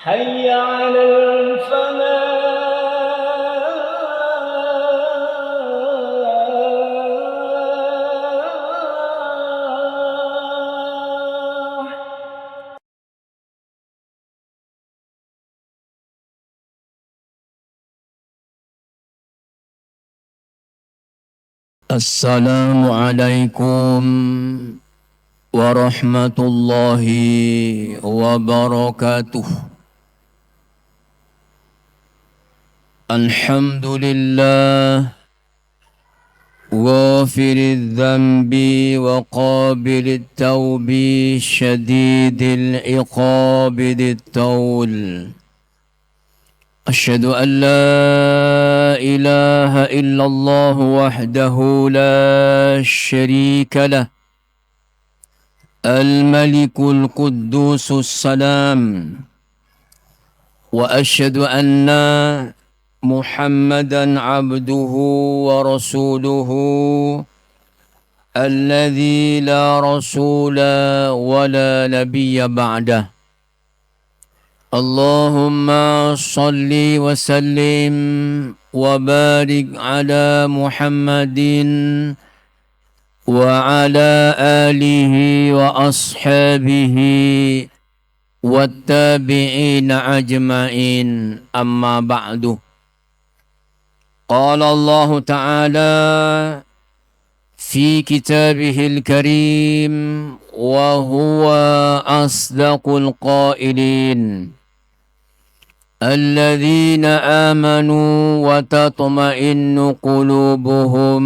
حي على الفلاح. السلام عليكم ورحمة الله وبركاته. الحمد لله غافر الذنب وقابل التوب شديد العقاب ذي الطول. أشهد أن لا إله إلا الله وحده لا شريك له الملك القدوس السلام. وأشهد أن محمدا عبده ورسوله الذي لا رسول ولا نبي بعده. اللهم صل وسلم وبارك على محمد وعلى آله وأصحابه والتابعين أجمعين. أما بعد، قال الله تعالى في كتابه الكريم وهو أصدق القائلين: الذين آمنوا وتطمئن قلوبهم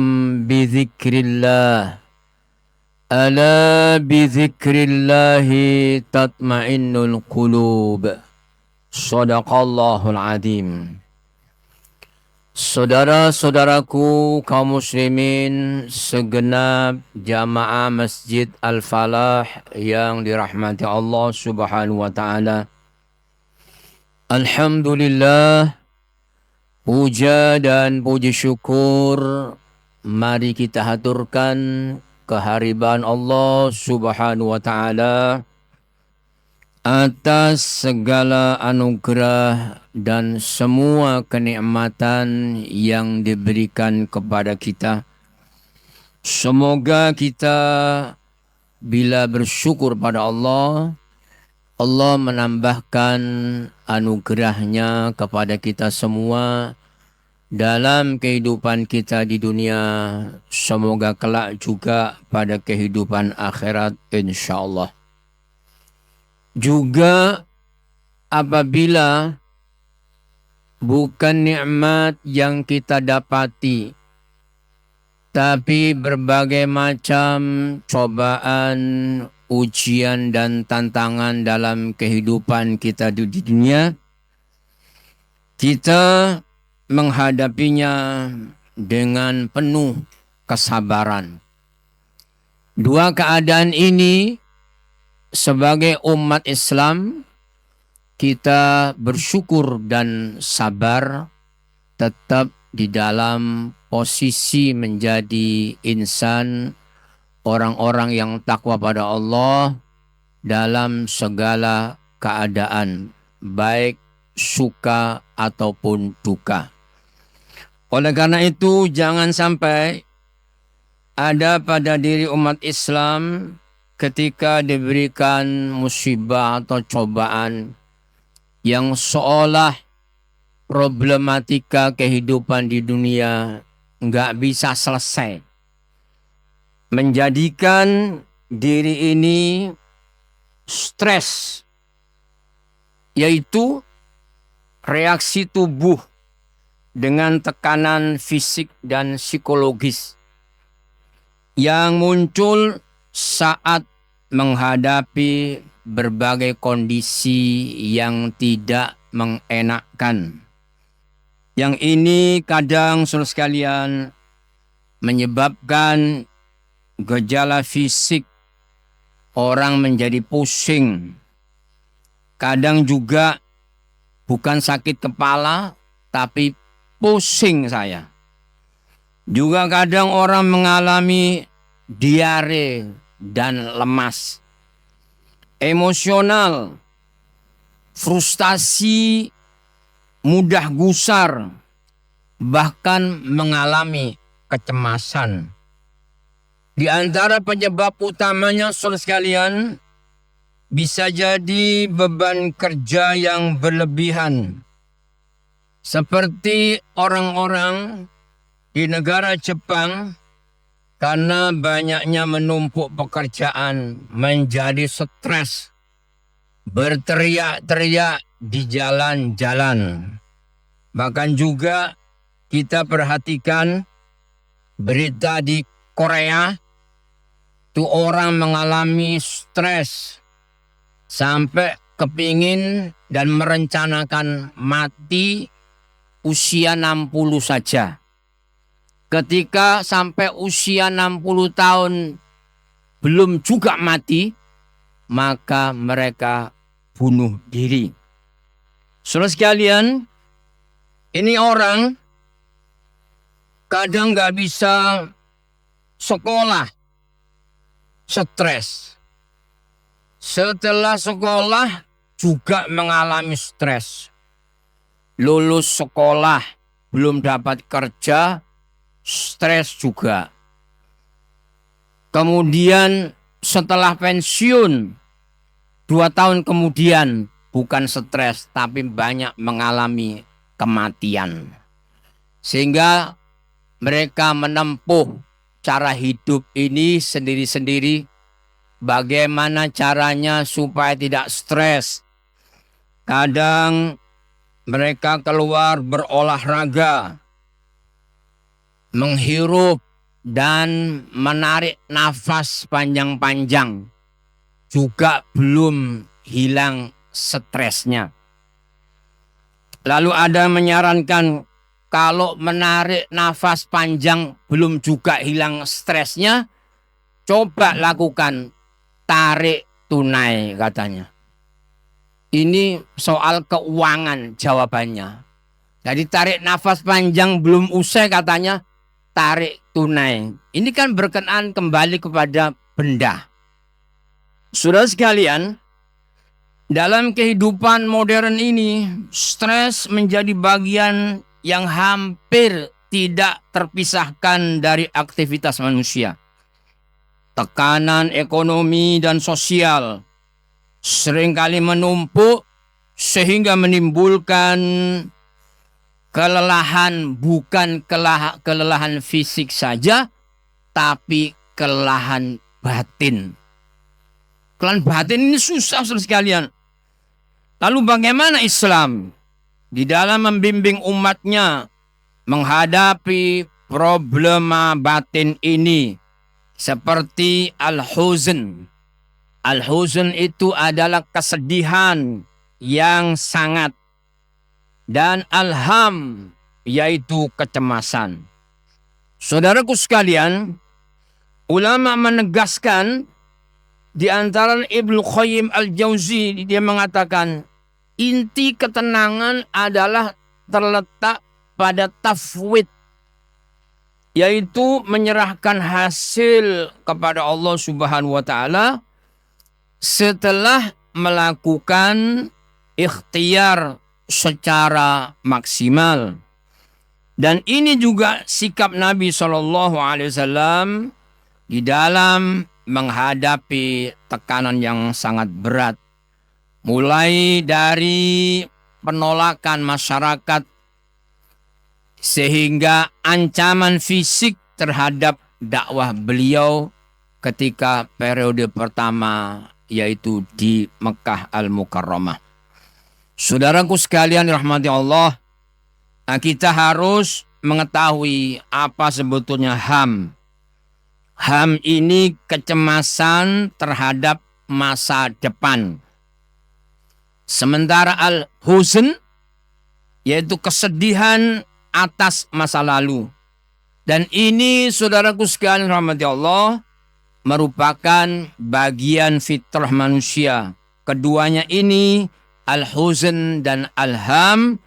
بذكر الله ألا بذكر الله تطمئن القلوب. صدق الله العظيم. Saudara-saudaraku kaum muslimin segenap jamaah Masjid Al-Falah yang dirahmati Allah Subhanahu wa taala. Alhamdulillah, puja dan puji syukur mari kita haturkan kehadiran Allah Subhanahu wa taala atas segala anugerah dan semua kenikmatan yang diberikan kepada kita. Semoga kita bila bersyukur pada Allah, Allah menambahkan anugerahnya kepada kita semua dalam kehidupan kita di dunia. Semoga kelak juga pada kehidupan akhirat insyaAllah. Juga apabila bukan nikmat yang kita dapati, tapi berbagai macam cobaan, ujian dan tantangan dalam kehidupan kita di dunia, kita menghadapinya dengan penuh kesabaran. Dua keadaan ini sebagai umat Islam kita bersyukur dan sabar tetap di dalam posisi menjadi insan, orang-orang yang takwa pada Allah dalam segala keadaan, baik suka ataupun duka. Oleh karena itu jangan sampai ada pada diri umat Islam ketika diberikan musibah atau cobaan yang seolah problematika kehidupan di dunia nggak bisa selesai, menjadikan diri ini stres, yaitu reaksi tubuh dengan tekanan fisik dan psikologis yang muncul saat menghadapi berbagai kondisi yang tidak mengenakkan. Yang ini kadang saudara sekalian menyebabkan gejala fisik, orang menjadi pusing. Kadang juga bukan sakit kepala, tapi pusing saya. Juga kadang orang mengalami diare dan lemas. Emosional frustasi, mudah gusar, bahkan mengalami kecemasan. Di antara penyebab utamanya, saudara sekalian, bisa jadi beban kerja yang berlebihan. Seperti orang-orang di negara Jepang, karena banyaknya menumpuk pekerjaan menjadi stres, berteriak-teriak di jalan-jalan. Bahkan juga kita perhatikan berita di Korea, itu orang mengalami stres sampai kepingin dan merencanakan mati usia 60 saja. Ketika sampai usia 60 tahun belum juga mati, maka mereka bunuh diri. Saudara sekalian, ini orang kadang nggak bisa sekolah, stres. Setelah sekolah juga mengalami stres. Lulus sekolah belum dapat kerja, stres juga. Kemudian setelah pensiun 2 tahun kemudian bukan stres tapi banyak mengalami kematian. Sehingga mereka menempuh cara hidup ini sendiri-sendiri. Bagaimana caranya supaya tidak stres. Kadang mereka keluar berolahraga, menghirup dan menarik nafas panjang-panjang, juga belum hilang stresnya. Lalu ada menyarankan kalau menarik nafas panjang belum juga hilang stresnya, coba lakukan tarik tunai katanya. Ini soal keuangan jawabannya. Jadi tarik nafas panjang belum usai katanya, tarik tunai. Ini kan berkenaan kembali kepada benda. Saudara sekalian, dalam kehidupan modern ini, stres menjadi bagian yang hampir tidak terpisahkan dari aktivitas manusia. Tekanan ekonomi dan sosial seringkali menumpuk sehingga menimbulkan kelelahan, bukan kelelahan fisik saja, tapi kelelahan batin. Kelelahan batin ini susah sekalian. Lalu bagaimana Islam di dalam membimbing umatnya menghadapi problema batin ini? Seperti al-huzn. Al-huzn itu adalah kesedihan yang sangat. Dan al-ham, yaitu kecemasan. Saudaraku sekalian, ulama menegaskan, di antara Ibnu Qayyim al-Jauzi, dia mengatakan, inti ketenangan adalah terletak pada tafwid, yaitu menyerahkan hasil kepada Allah Subhanahu wa Ta'ala setelah melakukan ikhtiar secara maksimal. Dan ini juga sikap Nabi SAW di dalam menghadapi tekanan yang sangat berat. Mulai dari penolakan masyarakat sehingga ancaman fisik terhadap dakwah beliau ketika periode pertama, yaitu di Mekah Al-Mukarramah. Saudaraku sekalian dirahmati Allah, kita harus mengetahui apa sebetulnya ham. Ham ini kecemasan terhadap masa depan. Sementara al-huzn yaitu kesedihan atas masa lalu. Dan ini saudaraku sekalian rahmati Allah merupakan bagian fitrah manusia. Keduanya ini, al-huzn dan al-ham,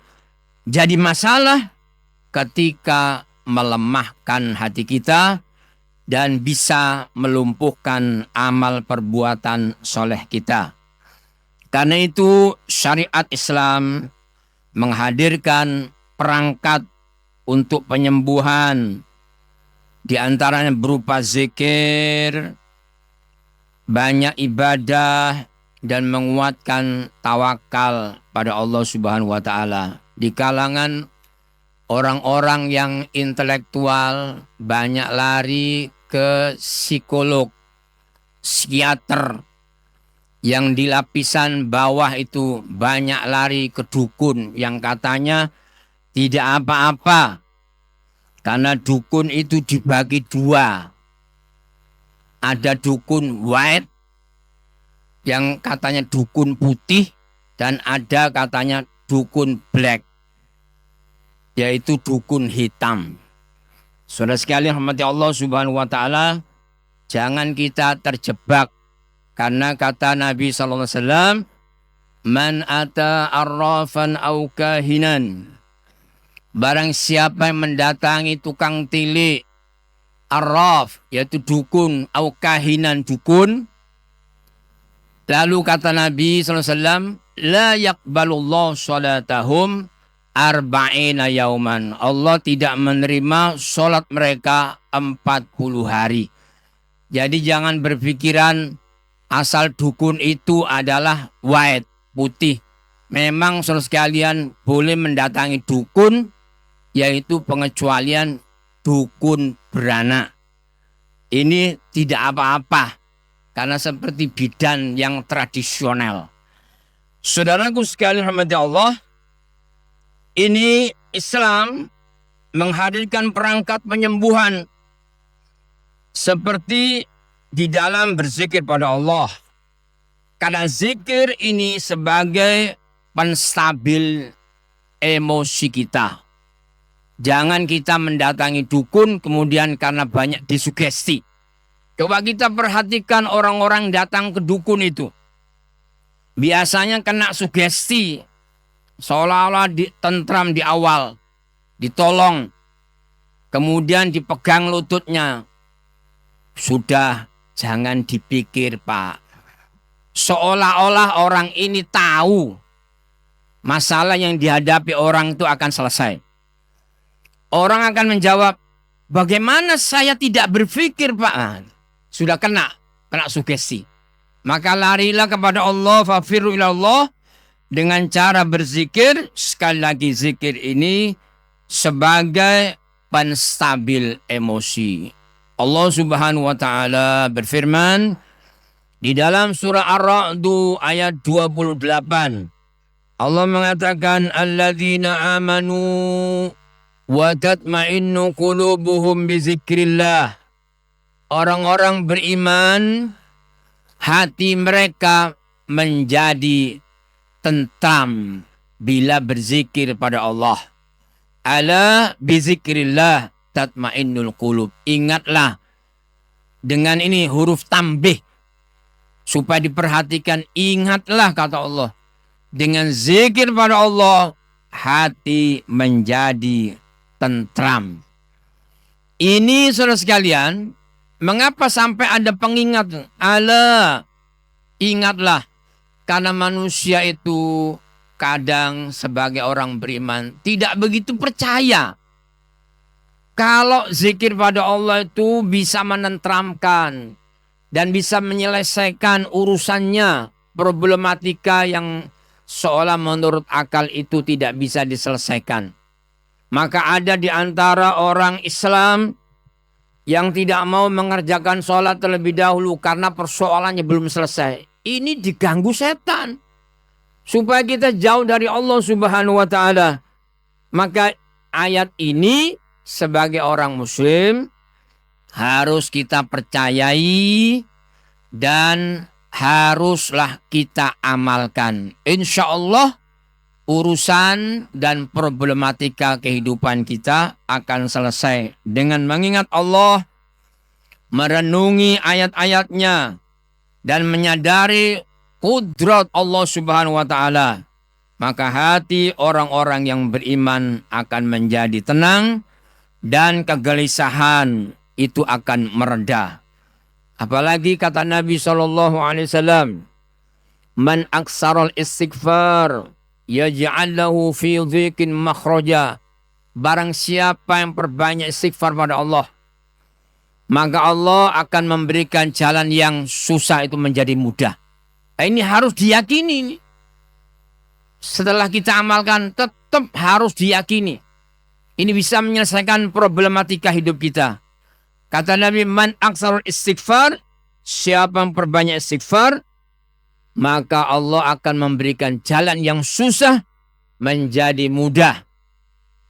jadi masalah ketika melemahkan hati kita dan bisa melumpuhkan amal perbuatan soleh kita. Karena itu syariat Islam menghadirkan perangkat untuk penyembuhan, di antaranya berupa zikir, banyak ibadah, dan menguatkan tawakal pada Allah Subhanahu wa taala. Di kalangan orang-orang yang intelektual banyak lari ke psikolog, psikiater. Yang di lapisan bawah itu banyak lari ke dukun yang katanya tidak apa-apa. Karena dukun itu dibagi dua. Ada dukun white yang katanya dukun putih, dan ada katanya dukun black, yaitu dukun hitam. Saudara sekalian rahmati Allah Subhanahu wa taala, jangan kita terjebak. Karena kata Nabi SAW, man ata arrafan au kahinan. Barang siapa yang mendatangi tukang tilik, arraf yaitu dukun, au kahinan dukun. Lalu kata Nabi SAW, la yaqbalullah salatahum arba'ina yauman. Allah tidak menerima sholat mereka 40 hari. Jadi jangan berpikiran asal dukun itu adalah white, putih. Memang saudara sekalian boleh mendatangi dukun, yaitu pengecualian dukun beranak. Ini tidak apa-apa, karena seperti bidan yang tradisional. Saudaraku sekalian rahmati Allah, ini Islam menghadirkan perangkat penyembuhan seperti di dalam berzikir pada Allah. Karena zikir ini sebagai penstabil emosi kita. Jangan kita mendatangi dukun kemudian karena banyak disugesti. Coba kita perhatikan orang-orang datang ke dukun itu. Biasanya kena sugesti. Seolah-olah ditentram di awal. Ditolong. Kemudian dipegang lututnya. Sudah, jangan dipikir Pak. Seolah-olah orang ini tahu masalah yang dihadapi orang itu akan selesai. Orang akan menjawab, bagaimana saya tidak berpikir Pak? Sudah kena sugesti. Maka larilah kepada Allah, fafirru ilallah, dengan cara berzikir. Sekali lagi zikir ini sebagai penstabil emosi. Allah Subhanahu wa taala berfirman di dalam surah Ar-Ra'd ayat 28. Allah mengatakan alladzina amanu wa tatma'innu qulubuhum bi zikrillah. Orang-orang beriman hati mereka menjadi tentram bila berzikir pada Allah. Ala bi zikrillah tatmainnul qulub. Ingatlah, dengan ini huruf tambih supaya diperhatikan. Ingatlah kata Allah, dengan zikir pada Allah hati menjadi tentram. Ini saudara sekalian, mengapa sampai ada pengingat? Ala, ingatlah, karena manusia itu kadang sebagai orang beriman tidak begitu percaya kalau zikir pada Allah itu bisa menenteramkan dan bisa menyelesaikan urusannya, problematika yang seolah menurut akal itu tidak bisa diselesaikan. Maka ada di antara orang Islam yang tidak mau mengerjakan sholat terlebih dahulu karena persoalannya belum selesai. Ini diganggu setan supaya kita jauh dari Allah Subhanahu wa taala. Maka ayat ini sebagai orang muslim harus kita percayai dan haruslah kita amalkan. Insya Allah urusan dan problematika kehidupan kita akan selesai dengan mengingat Allah, merenungi ayat-ayatnya, dan menyadari kudrat Allah Subhanahu wa taala. Maka hati orang-orang yang beriman akan menjadi tenang dan kegelisahan itu akan mereda. Apalagi kata Nabi SAW, Man aksarul istighfar yaj'al lahu fi dhiqin makhraja. Barang siapa yang perbanyak istighfar pada Allah, maka Allah akan memberikan jalan yang susah itu menjadi mudah. Nah, ini harus diyakini. Setelah kita amalkan tetap harus diyakini. Ini bisa menyelesaikan problematika hidup kita. Kata Nabi, man aksarul istighfar, siapa yang perbanyak istighfar, maka Allah akan memberikan jalan yang susah menjadi mudah.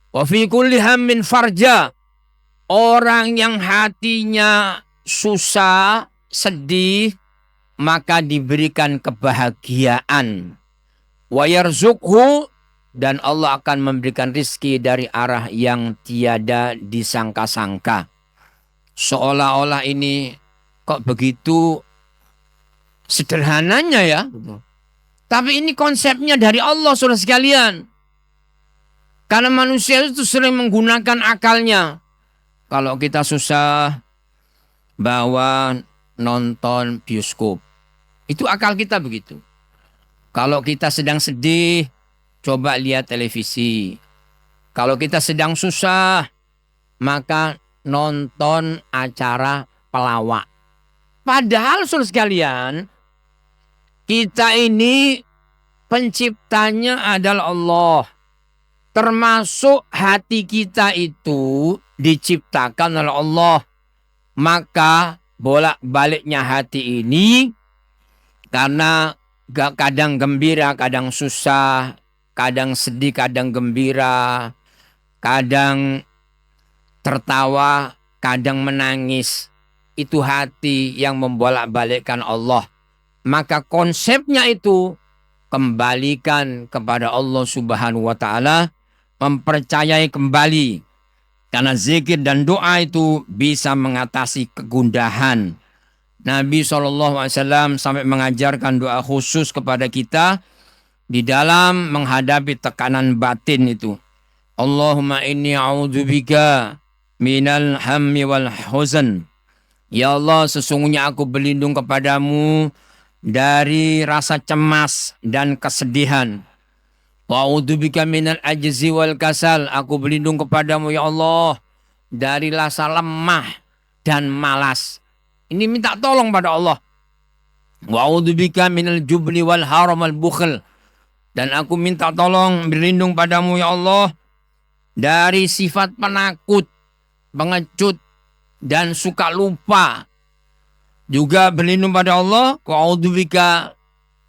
Wa fi kulli hammin farja. Orang yang hatinya susah, sedih, maka diberikan kebahagiaan. Wa yarzuqhu, dan Allah akan memberikan rizki dari arah yang tiada disangka-sangka. Seolah-olah ini kok begitu sederhananya ya. Tapi ini konsepnya dari Allah, saudara sekalian. Karena manusia itu sering menggunakan akalnya. Kalau kita susah, bawa nonton bioskop. Itu akal kita begitu. Kalau kita sedang sedih, coba lihat televisi. Kalau kita sedang susah, maka nonton acara pelawak. Padahal saudara sekalian, kita ini penciptanya adalah Allah. Termasuk hati kita itu diciptakan oleh Allah. Maka bolak-baliknya hati ini, karena kadang gembira, kadang susah, kadang sedih, kadang gembira, kadang tertawa, kadang menangis. Itu hati yang membolak-balikkan Allah. Maka konsepnya itu kembalikan kepada Allah Subhanahu wa Ta'ala, mempercayai kembali. Karena zikir dan doa itu bisa mengatasi kegundahan. Nabi SAW sampai mengajarkan doa khusus kepada kita di dalam menghadapi tekanan batin itu. Allahumma inni a'udzubika minal hammi wal huzn. Ya Allah, sesungguhnya aku berlindung kepadamu dari rasa cemas dan kesedihan. Wa a'udzubika minal ajzi wal kasal. Aku berlindung kepadamu ya Allah dari rasa lemah dan malas. Ini minta tolong pada Allah. Wa a'udzubika minal jubni wal haram al bukhl. Dan aku minta tolong berlindung padamu ya Allah dari sifat penakut, pengecut, dan suka lupa. Juga berlindung pada Allah. Wa a'udzubika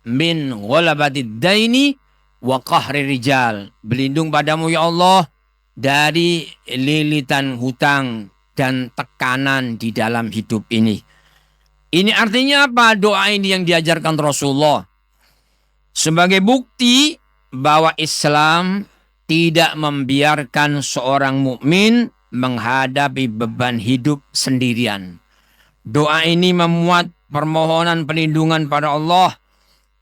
min ghalabatid daini wa qahri rijal. Berlindung padamu ya Allah dari lilitan hutang dan tekanan di dalam hidup ini. Ini artinya apa? Doa ini yang diajarkan Rasulullah sebagai bukti bahwa Islam tidak membiarkan seorang mukmin menghadapi beban hidup sendirian. Doa ini memuat permohonan perlindungan pada Allah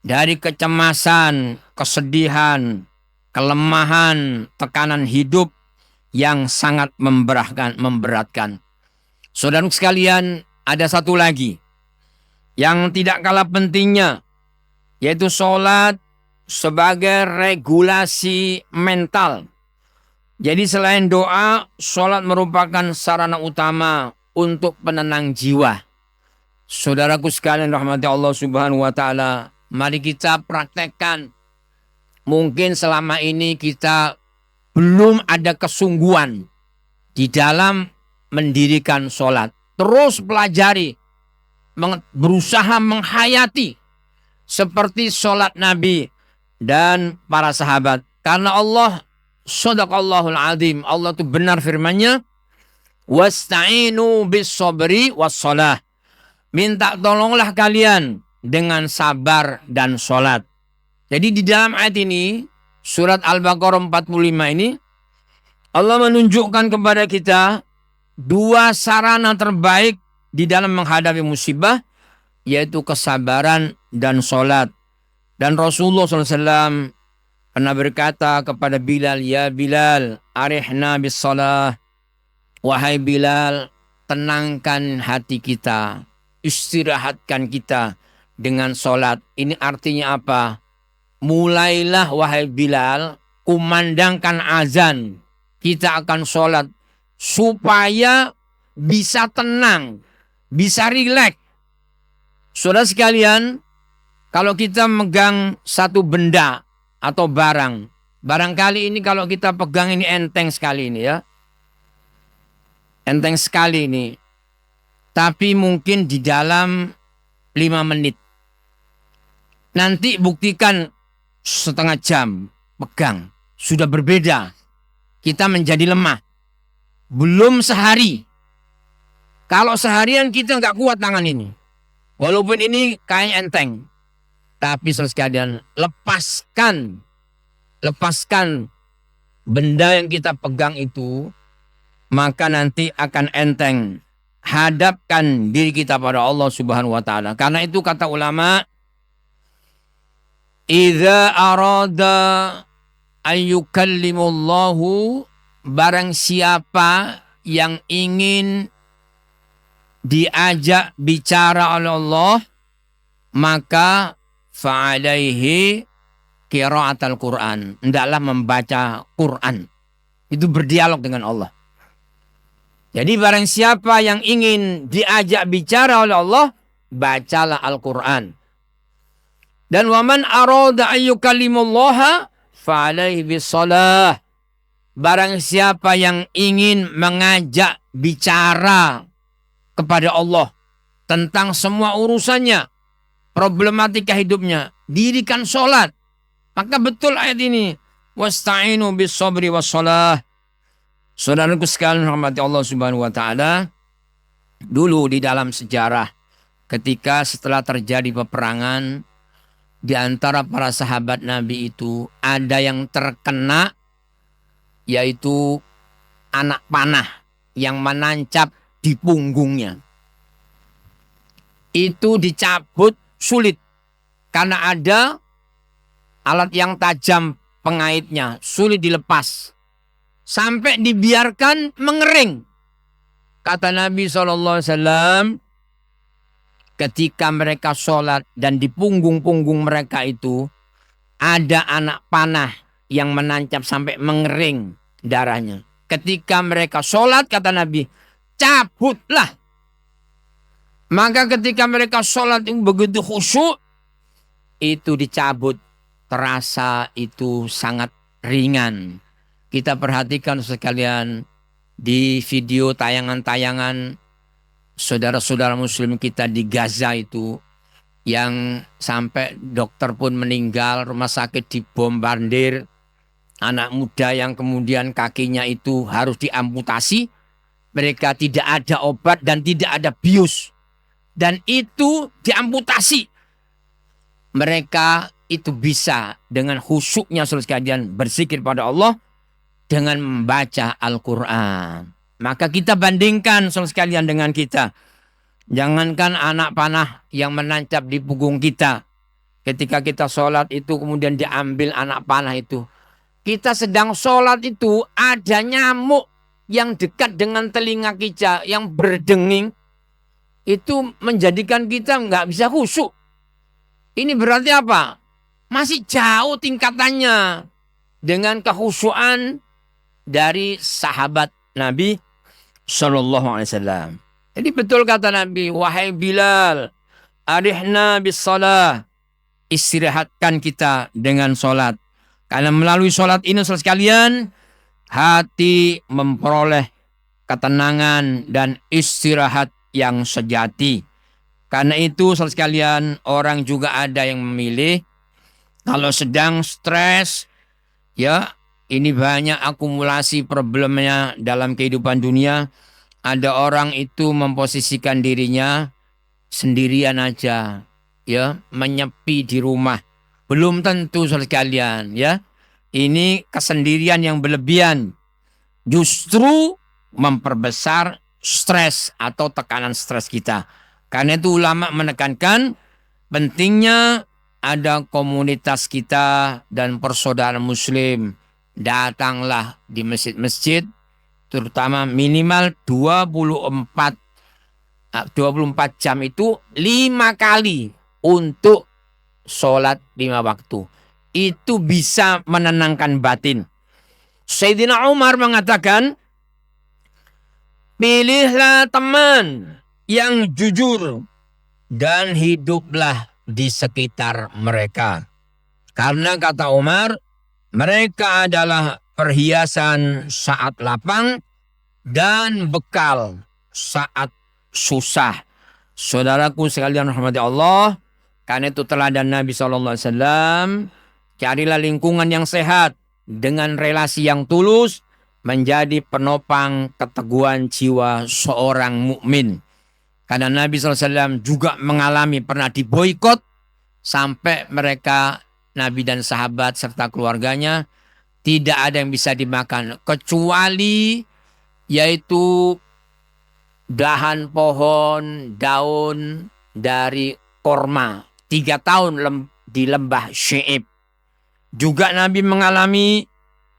dari kecemasan, kesedihan, kelemahan, tekanan hidup yang sangat memberatkan. Saudara sekalian, ada satu lagi yang tidak kalah pentingnya, yaitu sholat sebagai regulasi mental. Jadi selain doa, sholat merupakan sarana utama untuk penenang jiwa. Saudaraku sekalian rahmati Allah Subhanahu wa Ta'ala, mari kita praktekkan. Mungkin selama ini kita belum ada kesungguhan di dalam mendirikan sholat. Terus pelajari, berusaha menghayati seperti sholat Nabi dan para sahabat. Karena Allah, Shadaqallahul Azim, Allah itu benar firman-Nya, wasta'inu bis sabri was sholah. Minta tolonglah kalian dengan sabar dan sholat. Jadi di dalam ayat ini, surat Al-Baqarah 45 ini, Allah menunjukkan kepada kita dua sarana terbaik di dalam menghadapi musibah, yaitu kesabaran dan sholat. Dan Rasulullah SAW pernah berkata kepada Bilal, ya Bilal, arihna bis sholah. Wahai Bilal, tenangkan hati kita, istirahatkan kita dengan sholat. Ini artinya apa? Mulailah wahai Bilal, kumandangkan azan. Kita akan sholat supaya bisa tenang, bisa rileks. Saudara sekalian, kalau kita megang satu benda atau barang, barangkali ini kalau kita pegang ini enteng sekali ini ya. Enteng sekali ini. Tapi mungkin di dalam 5 menit. Nanti buktikan setengah jam pegang. Sudah berbeda. Kita menjadi lemah. Belum sehari. Kalau seharian kita nggak kuat tangan ini. Walaupun ini kayak enteng. Tapi saudara sekalian, lepaskan benda yang kita pegang itu, maka nanti akan enteng. Hadapkan diri kita pada Allah Subhanahu wa taala. Karena itu kata ulama, idza arada ayyukallimullahu, barang siapa yang ingin diajak bicara oleh Allah, maka fa'alaihi qiraatul Quran. Hendaklah membaca Quran. Itu berdialog dengan Allah. Jadi barang siapa yang ingin diajak bicara oleh Allah, bacalah Al-Quran. Dan waman arada ayyukallimullaha fa'alaihi bisalah. Barang siapa yang ingin mengajak bicara kepada Allah tentang semua urusannya, problematika hidupnya, dirikan sholat. Maka betul ayat ini, wasta'inu bis sabri was shalah. Saudaraku sekalian rahmati Allah Subhanahu wa taala, dulu di dalam sejarah ketika setelah terjadi peperangan di antara para sahabat Nabi itu, ada yang terkena yaitu anak panah yang menancap di punggungnya. Itu dicabut sulit karena ada alat yang tajam pengaitnya, sulit dilepas. Sampai dibiarkan mengering. Kata Nabi SAW, ketika mereka sholat dan di punggung-punggung mereka itu ada anak panah yang menancap sampai mengering darahnya. Ketika mereka sholat, kata Nabi, cabutlah. Maka ketika mereka sholat yang begitu khusyuk, itu dicabut. Terasa itu sangat ringan. Kita perhatikan sekalian di video tayangan-tayangan saudara-saudara muslim kita di Gaza itu, yang sampai dokter pun meninggal, rumah sakit dibombardir, anak muda yang kemudian kakinya itu harus diamputasi, mereka tidak ada obat dan tidak ada bius, dan itu diamputasi. Mereka itu bisa dengan khusyuknya saudara sekalian berzikir pada Allah dengan membaca Al-Quran. Maka kita bandingkan saudara sekalian dengan kita. Jangankan anak panah yang menancap di punggung kita. Ketika kita sholat itu kemudian diambil anak panah itu. Kita sedang sholat itu ada nyamuk yang dekat dengan telinga kita yang berdenging. Itu menjadikan kita nggak bisa khusyuk. Ini berarti apa? Masih jauh tingkatannya dengan kekhusyuan dari sahabat Nabi Sallallahu Alaihi Wasallam. Jadi betul kata Nabi, wahai Bilal, arihna bis salah, istirahatkan kita dengan sholat. Karena melalui sholat ini saudara sekalian, hati memperoleh ketenangan dan istirahat yang sejati. Karena itu saudara sekalian, orang juga ada yang memilih kalau sedang stres, ya ini banyak akumulasi problemnya dalam kehidupan dunia. Ada orang itu memposisikan dirinya sendirian aja, ya, menyepi di rumah. Belum tentu saudara sekalian, ya. Ini kesendirian yang berlebihan justru memperbesar stres atau tekanan stres kita. Karena itu ulama menekankan pentingnya ada komunitas kita dan persaudaraan muslim. Datanglah di masjid-masjid, terutama minimal 24 jam itu 5 kali untuk sholat 5 waktu. Itu bisa menenangkan batin. Sayyidina Umar mengatakan, pilihlah teman yang jujur dan hiduplah di sekitar mereka. Karena kata Umar, mereka adalah perhiasan saat lapang dan bekal saat susah. Saudaraku sekalian rahmati Allah, karena itu teladan Nabi SAW, carilah lingkungan yang sehat dengan relasi yang tulus menjadi penopang keteguhan jiwa seorang mukmin. Karena Nabi SAW juga mengalami pernah diboikot sampai mereka, Nabi dan sahabat serta keluarganya, tidak ada yang bisa dimakan kecuali yaitu dahan pohon, daun dari korma. 3 tahun di lembah Syi'ib. Juga Nabi mengalami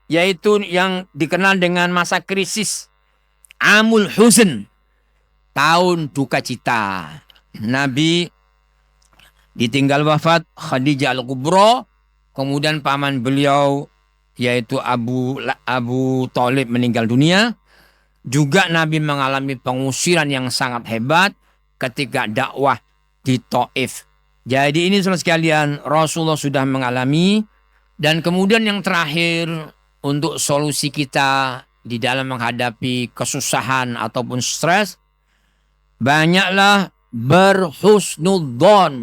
yaitu yang dikenal dengan masa krisis Amul Huzn, tahun duka cita. Nabi ditinggal wafat Khadijah Al-Kubra, kemudian paman beliau yaitu Abu Thalib meninggal dunia. Juga Nabi mengalami pengusiran yang sangat hebat ketika dakwah di Taif. Jadi ini saudara sekalian, Rasulullah sudah mengalami. Dan kemudian yang terakhir, untuk solusi kita di dalam menghadapi kesusahan ataupun stres, banyaklah berhusnudzon,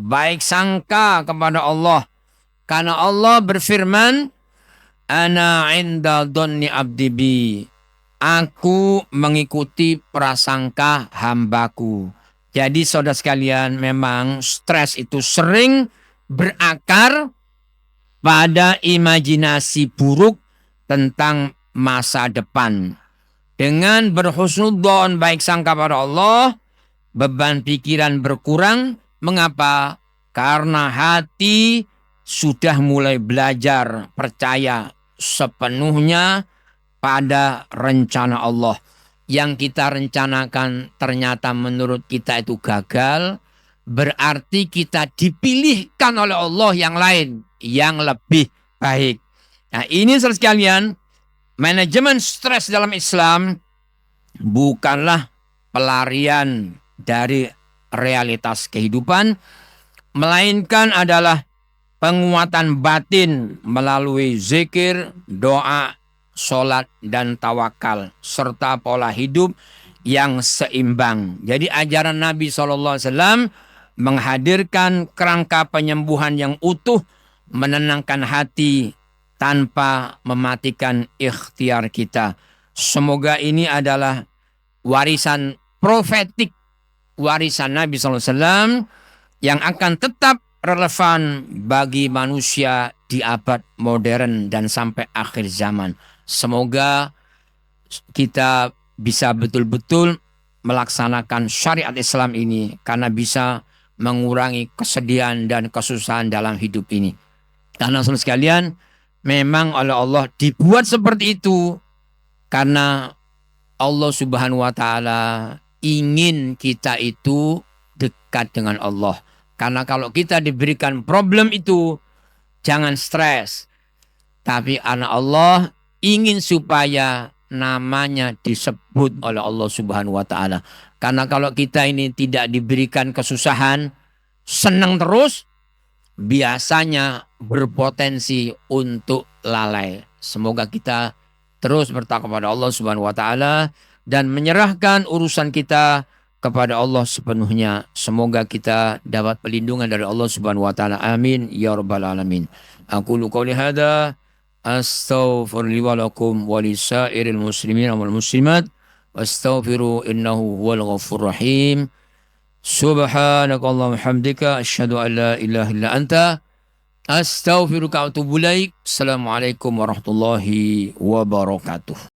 baik sangka kepada Allah. Karena Allah berfirman, ana inda dhonni abdi bi, aku mengikuti prasangka hambaku. Jadi saudara sekalian, memang stres itu sering berakar pada imajinasi buruk tentang masa depan. Dengan berhusnudzon, baik sangka pada Allah, beban pikiran berkurang. Mengapa? Karena hati sudah mulai belajar percaya sepenuhnya pada rencana Allah. Yang kita rencanakan ternyata menurut kita itu gagal, berarti kita dipilihkan oleh Allah yang lain, yang lebih baik. Nah ini saudara sekalian, manajemen stres dalam Islam bukanlah pelarian dari realitas kehidupan, melainkan adalah penguatan batin melalui zikir, doa, sholat, dan tawakal, serta pola hidup yang seimbang. Jadi ajaran Nabi SAW menghadirkan kerangka penyembuhan yang utuh, menenangkan hati tanpa mematikan ikhtiar kita. Semoga ini adalah warisan profetik, warisan Nabi SAW yang akan tetap relevan bagi manusia di abad modern dan sampai akhir zaman. Semoga kita bisa betul-betul melaksanakan syariat Islam ini karena bisa mengurangi kesedihan dan kesusahan dalam hidup ini. Karena saudara sekalian, memang oleh Allah dibuat seperti itu karena Allah Subhanahu wa Ta'ala ingin kita itu dekat dengan Allah. Karena kalau kita diberikan problem itu, jangan stres. Tapi anak Allah ingin supaya namanya disebut oleh Allah Subhanahu wa Ta'ala. Karena kalau kita ini tidak diberikan kesusahan, senang terus, biasanya berpotensi untuk lalai. Semoga kita terus bertakwa kepada Allah Subhanahu wa Ta'ala dan menyerahkan urusan kita kepada Allah sepenuhnya. Semoga kita dapat perlindungan dari Allah Subhanahu wa Ta'ala. Amin ya rabbal alamin. Aqulu qouli hadza astaghfirullahi wa lakum wa lisairil muslimin wal muslimat wastaghfiru innahu huwal ghafurur rahim. Subhanakallahumma hamdika asyhadu an la ilaha illa anta astaghfiruka wa atubu ilaik. Assalamualaikum warahmatullahi wabarakatuh.